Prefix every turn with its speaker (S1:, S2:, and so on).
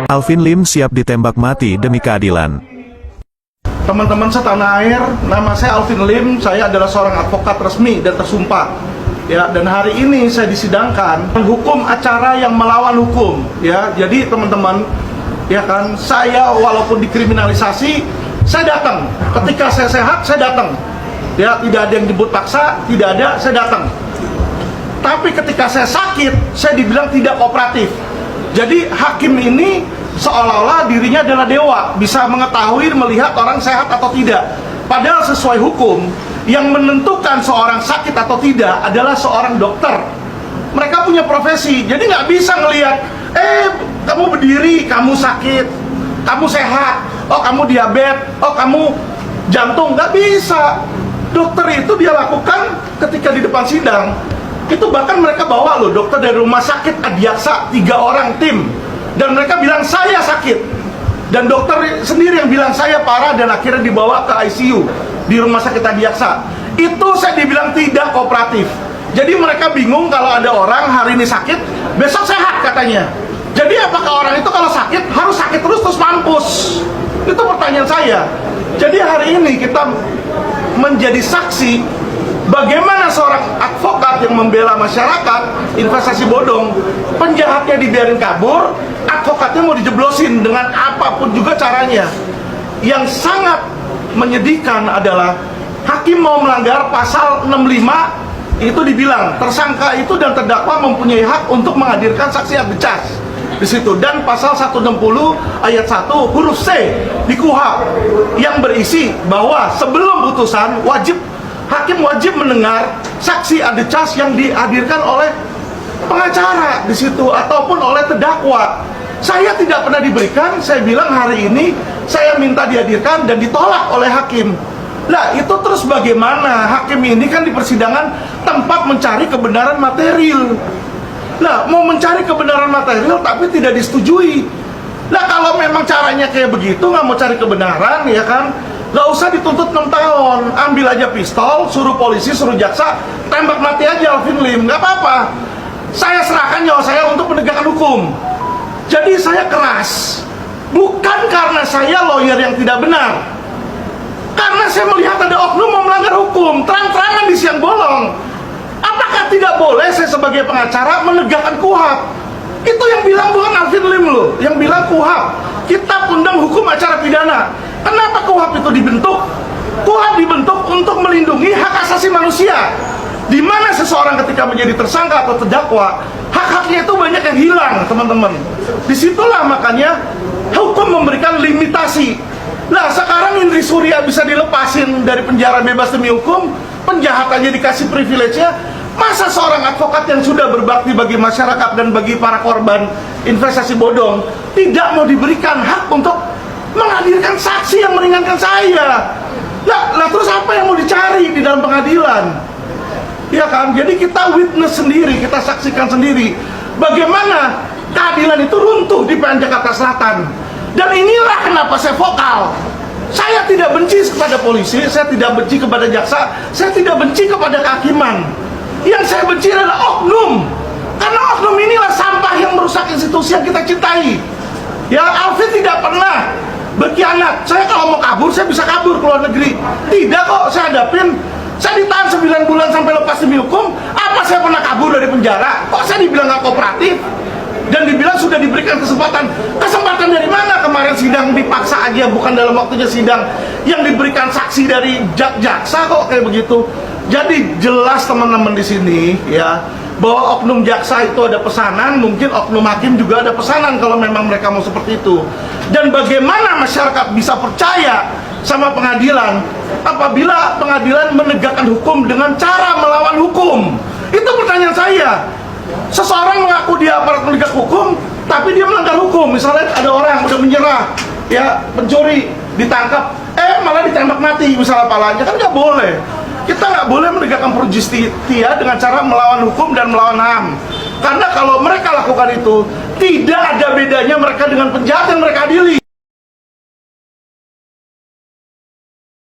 S1: Alvin Lim siap ditembak mati demi keadilan.
S2: Teman-teman setanah air, nama saya Alvin Lim, saya adalah seorang advokat resmi dan tersumpah. Ya, dan hari ini saya disidangkan menghukum acara yang melawan hukum. Ya, jadi teman-teman, ya kan, saya walaupun dikriminalisasi, saya datang. Ketika saya sehat, saya datang. Ya, tidak ada yang jemput paksa, tidak ada, saya datang. Tapi ketika saya sakit, saya dibilang tidak kooperatif. Jadi hakim ini seolah-olah dirinya adalah dewa, bisa mengetahui, melihat orang sehat atau tidak. Padahal sesuai hukum, yang menentukan seorang sakit atau tidak adalah seorang dokter. Mereka punya profesi, jadi nggak bisa ngelihat, kamu berdiri, kamu sakit, kamu sehat, oh kamu diabetes, oh kamu jantung, nggak bisa. Dokter itu dia lakukan ketika di depan sidang. Itu bahkan mereka bawa loh dokter dari rumah sakit Adiaksa, 3 orang tim, dan mereka bilang saya sakit, dan dokter sendiri yang bilang saya parah, dan akhirnya dibawa ke ICU di rumah sakit Adiaksa. Itu saya dibilang tidak kooperatif. Jadi mereka bingung kalau ada orang hari ini sakit, besok sehat katanya. Jadi apakah orang itu kalau sakit harus sakit terus mampus? Itu pertanyaan saya. Jadi hari ini kita menjadi saksi bagaimana seorang advokat yang membela masyarakat investasi bodong, penjahatnya dibiarin kabur, advokatnya mau dijeblosin dengan apapun juga caranya. Yang sangat menyedihkan adalah hakim mau melanggar pasal 65, itu dibilang tersangka itu dan terdakwa mempunyai hak untuk menghadirkan saksi yang becas di situ, dan pasal 160 ayat 1 huruf C di KUHP yang berisi bahwa sebelum putusan hakim wajib mendengar saksi adecas yang dihadirkan oleh pengacara di situ ataupun oleh terdakwa. Saya tidak pernah diberikan, saya bilang hari ini saya minta dihadirkan dan ditolak oleh hakim. Nah, itu terus bagaimana? Hakim ini kan di persidangan tempat mencari kebenaran material. Nah, mau mencari kebenaran material tapi tidak disetujui. Nah, kalau memang caranya kayak begitu, nggak mau cari kebenaran, ya kan? Gak usah dituntut 6 tahun, ambil aja pistol, suruh polisi, suruh jaksa, tembak mati aja Alvin Lim, gak apa-apa. Saya serahkan nyawa saya untuk penegakan hukum. Jadi saya keras, bukan karena saya lawyer yang tidak benar, karena saya melihat ada oknum mau melanggar hukum, terang-terangan di siang bolong. Apakah tidak boleh saya sebagai pengacara menegakkan KUHP? Itu yang bilang bukan Alvin Lim loh, yang bilang KUHP, Kitab Undang Hukum Acara Pidana. Kenapa KUHP itu dibentuk? KUHP dibentuk untuk melindungi hak asasi manusia, di mana seseorang ketika menjadi tersangka atau terdakwa, hak-haknya itu banyak yang hilang, teman-teman. Disitulah makanya hukum memberikan limitasi. Nah, sekarang Indri Surya bisa dilepasin dari penjara bebas demi hukum, penjahatannya dikasih privilege-nya. Masa seorang advokat yang sudah berbakti bagi masyarakat dan bagi para korban investasi bodong tidak mau diberikan hak untuk menghadirkan saksi yang meringankan saya? Nah, terus apa yang mau dicari di dalam pengadilan? Ya kan? Jadi kita witness sendiri, kita saksikan sendiri bagaimana keadilan itu runtuh di PN Jakarta Selatan. Dan inilah kenapa saya vokal. Saya tidak benci kepada polisi, saya tidak benci kepada jaksa, saya tidak benci kepada kehakiman. Yang saya benci adalah oknum, karena oknum inilah sampah yang merusak institusi yang kita cintai. Ya, Alvin tidak pernah berkhianat. Saya kalau mau kabur, saya bisa kabur ke luar negeri. Tidak kok, saya hadapin. Saya ditahan 9 bulan sampai lepas demi hukum. Apa saya pernah kabur dari penjara? Kok saya dibilang nggak kooperatif? Dan dibilang sudah diberikan kesempatan. Kesempatan dari mana? Kemarin sidang dipaksa aja, bukan dalam waktunya sidang. Yang diberikan saksi dari jaksa kok kayak begitu. Jadi jelas teman-teman di sini ya, bahwa oknum jaksa itu ada pesanan, mungkin oknum hakim juga ada pesanan kalau memang mereka mau seperti itu. Dan bagaimana masyarakat bisa percaya sama pengadilan apabila pengadilan menegakkan hukum dengan cara melawan hukum? Itu pertanyaan saya. Seseorang mengaku dia aparat penegak hukum, tapi dia melanggar hukum. Misalnya ada orang udah menyerah, ya pencuri ditangkap, malah ditembak mati misalnya palanya, kan nggak boleh. Kita nggak boleh menegakkan pro justia dengan cara melawan hukum dan melawan HAM. Karena kalau mereka lakukan itu, tidak ada bedanya mereka dengan penjahat yang mereka adili.